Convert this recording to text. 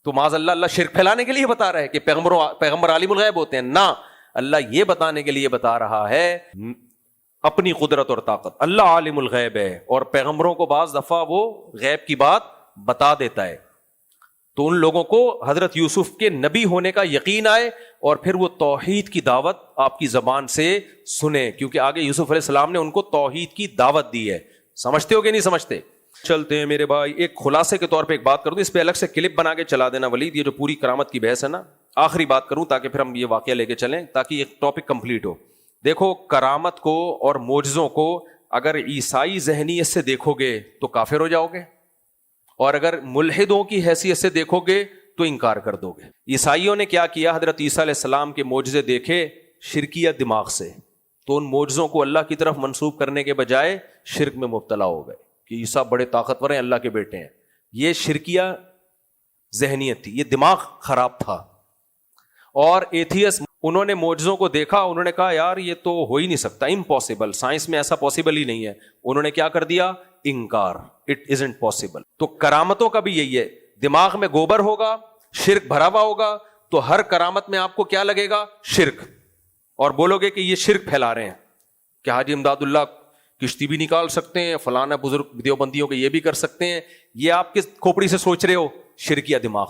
تو معاذ اللہ اللہ شرک پھیلانے کے لیے بتا رہا ہے کہ پیغمبر عالم الغیب ہوتے ہیں؟ نہ، اللہ یہ بتانے کے لیے بتا رہا ہے اپنی قدرت اور طاقت. اللہ عالم الغیب ہے اور پیغمبروں کو بعض دفعہ وہ غیب کی بات بتا دیتا ہے. تو ان لوگوں کو حضرت یوسف کے نبی ہونے کا یقین آئے اور پھر وہ توحید کی دعوت آپ کی زبان سے سنیں، کیونکہ آگے یوسف علیہ السلام نے ان کو توحید کی دعوت دی ہے. سمجھتے ہو کہ نہیں سمجھتے؟ چلتے ہیں میرے بھائی. ایک خلاصے کے طور پہ ایک بات کروں، اس پہ الگ سے کلپ بنا کے چلا دینا ولید، یہ جو پوری کرامت کی بحث ہے نا. آخری بات کروں تاکہ پھر ہم یہ واقعہ لے کے چلیں، تاکہ یہ ٹاپک کمپلیٹ ہو. دیکھو، کرامت کو اور معجزوں کو اگر عیسائی ذہنیت سے دیکھو گے تو کافر ہو جاؤ گے، اور اگر ملحدوں کی حیثیت سے دیکھو گے تو انکار کر دو گے. عیسائیوں نے کیا کیا؟ حضرت عیسیٰ علیہ السلام کے معجزے دیکھے شرکیہ دماغ سے، تو ان معجزوں کو اللہ کی طرف منسوب کرنے کے بجائے شرک میں مبتلا ہو گئے کہ عیسیٰ بڑے طاقتور ہیں، اللہ کے بیٹے ہیں. یہ شرکیہ ذہنیت تھی، یہ دماغ خراب تھا. اور ایتھیس، انہوں نے معجزوں کو دیکھا، انہوں نے کہا یار یہ تو ہو ہی نہیں سکتا، امپاسبل، سائنس میں ایسا پاسبل ہی نہیں ہے. انہوں نے کیا کر دیا؟ انکار، اٹ ازنٹ پاسبل. تو کرامتوں کا بھی یہی ہے، دماغ میں گوبر ہوگا، شرک بھرا ہوا ہوگا، تو ہر کرامت میں آپ کو کیا لگے گا؟ شرک. اور بولو گے کہ یہ شرک پھیلا رہے ہیں، کہ حاجی امداد اللہ کشتی بھی نکال سکتے ہیں، فلانا بزرگ دیوبندیوں کے یہ بھی کر سکتے ہیں. یہ آپ کس کھوپڑی سے سوچ رہے ہو؟ شرکیہ دماغ.